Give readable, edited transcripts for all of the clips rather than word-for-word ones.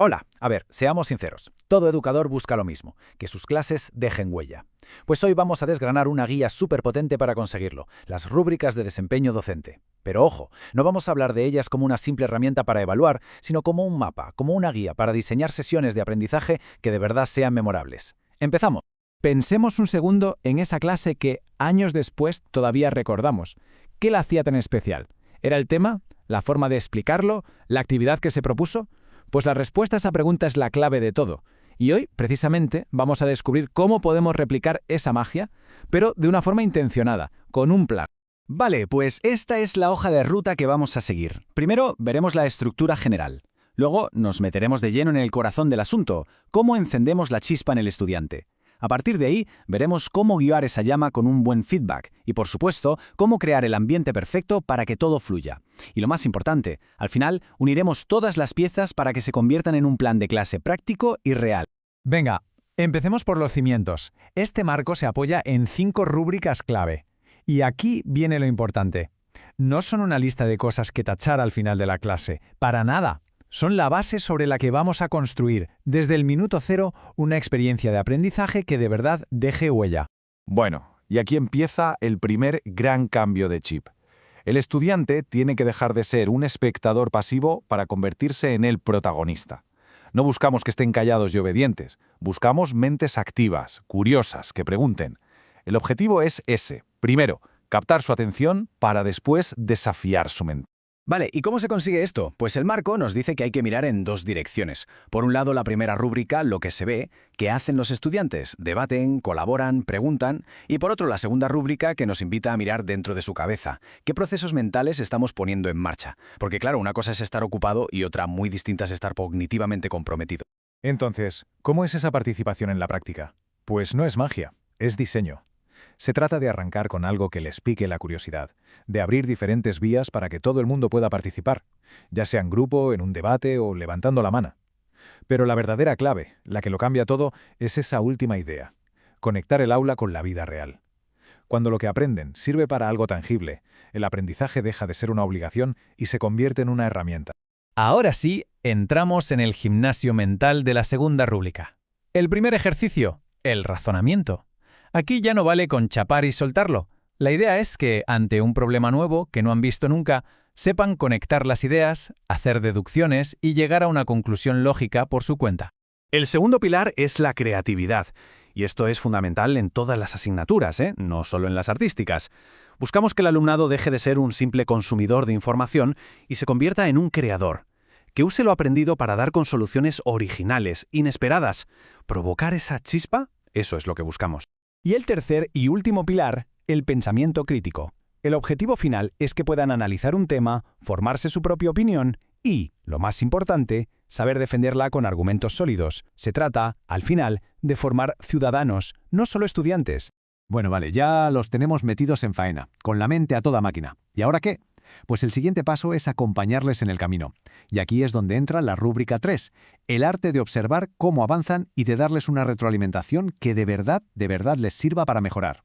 Hola, a ver, seamos sinceros. Todo educador busca lo mismo, que sus clases dejen huella. Pues hoy vamos a desgranar una guía súper potente para conseguirlo, las rúbricas de desempeño docente. Pero ojo, no vamos a hablar de ellas como una simple herramienta para evaluar, sino como un mapa, como una guía para diseñar sesiones de aprendizaje que de verdad sean memorables. ¡Empezamos! Pensemos un segundo en esa clase que, años después, todavía recordamos. ¿Qué la hacía tan especial? ¿Era el tema? ¿La forma de explicarlo? ¿La actividad que se propuso? Pues la respuesta a esa pregunta es la clave de todo. Y hoy, precisamente, vamos a descubrir cómo podemos replicar esa magia, pero de una forma intencionada, con un plan. Vale, pues esta es la hoja de ruta que vamos a seguir. Primero veremos la estructura general. Luego nos meteremos de lleno en el corazón del asunto, cómo encendemos la chispa en el estudiante. A partir de ahí, veremos cómo guiar esa llama con un buen feedback y, por supuesto, cómo crear el ambiente perfecto para que todo fluya. Y lo más importante, al final, uniremos todas las piezas para que se conviertan en un plan de clase práctico y real. Venga, empecemos por los cimientos. Este marco se apoya en 5 rúbricas clave. Y aquí viene lo importante. No son una lista de cosas que tachar al final de la clase, para nada. Son la base sobre la que vamos a construir, desde el minuto cero, una experiencia de aprendizaje que de verdad deje huella. Bueno, y aquí empieza el primer gran cambio de chip. El estudiante tiene que dejar de ser un espectador pasivo para convertirse en el protagonista. No buscamos que estén callados y obedientes, buscamos mentes activas, curiosas, que pregunten. El objetivo es ese. Primero, captar su atención para después desafiar su mente. Vale, ¿y cómo se consigue esto? Pues el marco nos dice que hay que mirar en 2 direcciones. Por un lado, la primera rúbrica, lo que se ve, ¿qué hacen los estudiantes? Debaten, colaboran, preguntan. Y por otro, la segunda rúbrica, que nos invita a mirar dentro de su cabeza. ¿Qué procesos mentales estamos poniendo en marcha? Porque claro, una cosa es estar ocupado y otra muy distinta es estar cognitivamente comprometido. Entonces, ¿cómo es esa participación en la práctica? Pues no es magia, es diseño. Se trata de arrancar con algo que les pique la curiosidad, de abrir diferentes vías para que todo el mundo pueda participar, ya sea en grupo, en un debate o levantando la mano. Pero la verdadera clave, la que lo cambia todo, es esa última idea, conectar el aula con la vida real. Cuando lo que aprenden sirve para algo tangible, el aprendizaje deja de ser una obligación y se convierte en una herramienta. Ahora sí, entramos en el gimnasio mental de la segunda rúbrica. El primer ejercicio, el razonamiento. Aquí ya no vale con chapar y soltarlo. La idea es que, ante un problema nuevo que no han visto nunca, sepan conectar las ideas, hacer deducciones y llegar a una conclusión lógica por su cuenta. El segundo pilar es la creatividad. Y esto es fundamental en todas las asignaturas, no solo en las artísticas. Buscamos que el alumnado deje de ser un simple consumidor de información y se convierta en un creador. Que use lo aprendido para dar con soluciones originales, inesperadas. Provocar esa chispa, eso es lo que buscamos. Y el tercer y último pilar, el pensamiento crítico. El objetivo final es que puedan analizar un tema, formarse su propia opinión y, lo más importante, saber defenderla con argumentos sólidos. Se trata, al final, de formar ciudadanos, no solo estudiantes. Bueno, vale, ya los tenemos metidos en faena, con la mente a toda máquina. ¿Y ahora qué? Pues el siguiente paso es acompañarles en el camino. Y aquí es donde entra la rúbrica 3, el arte de observar cómo avanzan y de darles una retroalimentación que de verdad les sirva para mejorar.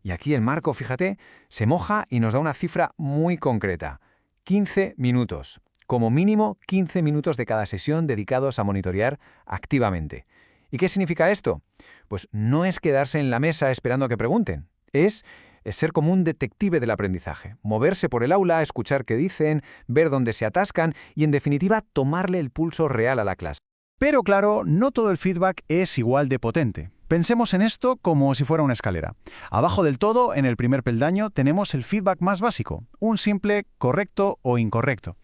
Y aquí el marco, fíjate, se moja y nos da una cifra muy concreta. 15 minutos. Como mínimo 15 minutos de cada sesión dedicados a monitorear activamente. ¿Y qué significa esto? Pues no es quedarse en la mesa esperando a que pregunten. Es ser como un detective del aprendizaje, moverse por el aula, escuchar qué dicen, ver dónde se atascan y, en definitiva, tomarle el pulso real a la clase. Pero claro, no todo el feedback es igual de potente. Pensemos en esto como si fuera una escalera. Abajo del todo, en el primer peldaño, tenemos el feedback más básico, un simple correcto o incorrecto.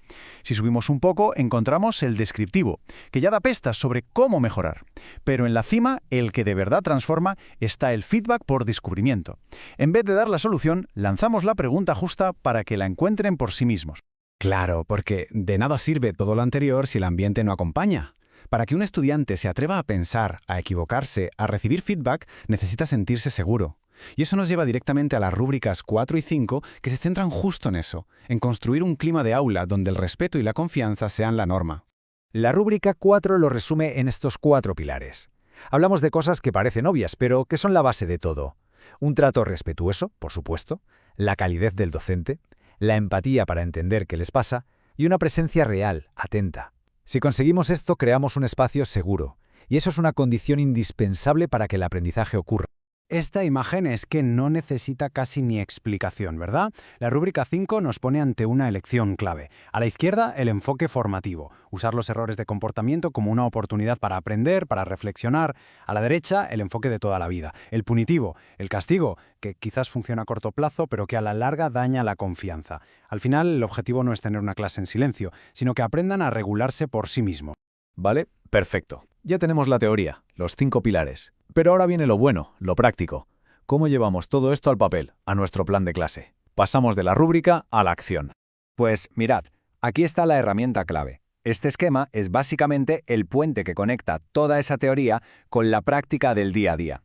Si subimos un poco, encontramos el descriptivo, que ya da pistas sobre cómo mejorar. Pero en la cima, el que de verdad transforma, está el feedback por descubrimiento. En vez de dar la solución, lanzamos la pregunta justa para que la encuentren por sí mismos. Claro, porque de nada sirve todo lo anterior si el ambiente no acompaña. Para que un estudiante se atreva a pensar, a equivocarse, a recibir feedback, necesita sentirse seguro. Y eso nos lleva directamente a las rúbricas 4 y 5, que se centran justo en eso, en construir un clima de aula donde el respeto y la confianza sean la norma. La rúbrica 4 lo resume en estos 4 pilares. Hablamos de cosas que parecen obvias, pero que son la base de todo. Un trato respetuoso, por supuesto, la calidez del docente, la empatía para entender qué les pasa y una presencia real, atenta. Si conseguimos esto, creamos un espacio seguro, y eso es una condición indispensable para que el aprendizaje ocurra. Esta imagen es que no necesita casi ni explicación, ¿verdad? La rúbrica 5 nos pone ante una elección clave. A la izquierda, el enfoque formativo, usar los errores de comportamiento como una oportunidad para aprender, para reflexionar. A la derecha, el enfoque de toda la vida, el punitivo, el castigo, que quizás funciona a corto plazo, pero que a la larga daña la confianza. Al final, el objetivo no es tener una clase en silencio, sino que aprendan a regularse por sí mismos. Vale, perfecto. Ya tenemos la teoría, los 5 pilares. Pero ahora viene lo bueno, lo práctico. ¿Cómo llevamos todo esto al papel, a nuestro plan de clase? Pasamos de la rúbrica a la acción. Pues mirad, aquí está la herramienta clave. Este esquema es básicamente el puente que conecta toda esa teoría con la práctica del día a día.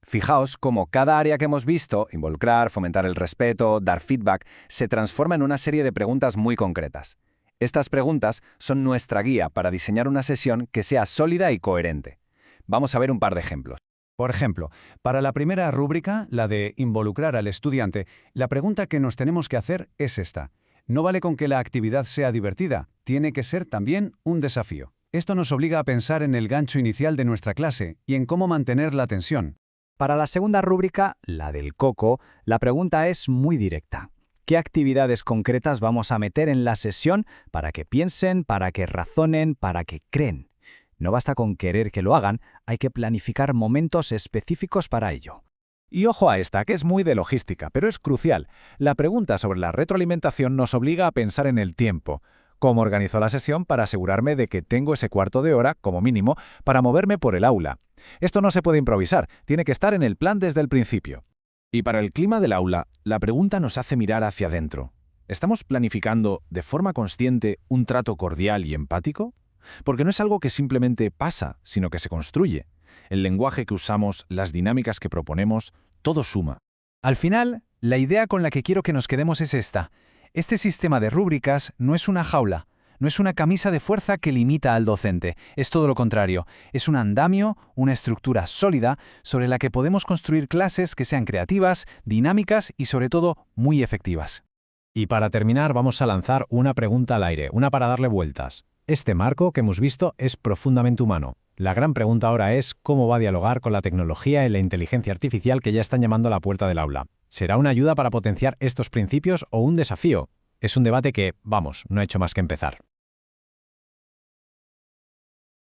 Fijaos cómo cada área que hemos visto, involucrar, fomentar el respeto, dar feedback, se transforma en una serie de preguntas muy concretas. Estas preguntas son nuestra guía para diseñar una sesión que sea sólida y coherente. Vamos a ver un par de ejemplos. Por ejemplo, para la primera rúbrica, la de involucrar al estudiante, la pregunta que nos tenemos que hacer es esta. No vale con que la actividad sea divertida, tiene que ser también un desafío. Esto nos obliga a pensar en el gancho inicial de nuestra clase y en cómo mantener la tensión. Para la segunda rúbrica, la del coco, la pregunta es muy directa. ¿Qué actividades concretas vamos a meter en la sesión para que piensen, para que razonen, para que creen? No basta con querer que lo hagan, hay que planificar momentos específicos para ello. Y ojo a esta, que es muy de logística, pero es crucial. La pregunta sobre la retroalimentación nos obliga a pensar en el tiempo. ¿Cómo organizo la sesión para asegurarme de que tengo ese cuarto de hora, como mínimo, para moverme por el aula? Esto no se puede improvisar, tiene que estar en el plan desde el principio. Y para el clima del aula, la pregunta nos hace mirar hacia adentro. ¿Estamos planificando de forma consciente un trato cordial y empático? Porque no es algo que simplemente pasa, sino que se construye. El lenguaje que usamos, las dinámicas que proponemos, todo suma. Al final, la idea con la que quiero que nos quedemos es esta. Este sistema de rúbricas no es una jaula, no es una camisa de fuerza que limita al docente, es todo lo contrario. Es un andamio, una estructura sólida sobre la que podemos construir clases que sean creativas, dinámicas y sobre todo muy efectivas. Y para terminar vamos a lanzar una pregunta al aire, una para darle vueltas. Este marco que hemos visto es profundamente humano. La gran pregunta ahora es cómo va a dialogar con la tecnología y la inteligencia artificial que ya están llamando a la puerta del aula. ¿Será una ayuda para potenciar estos principios o un desafío? Es un debate que, vamos, no ha hecho más que empezar.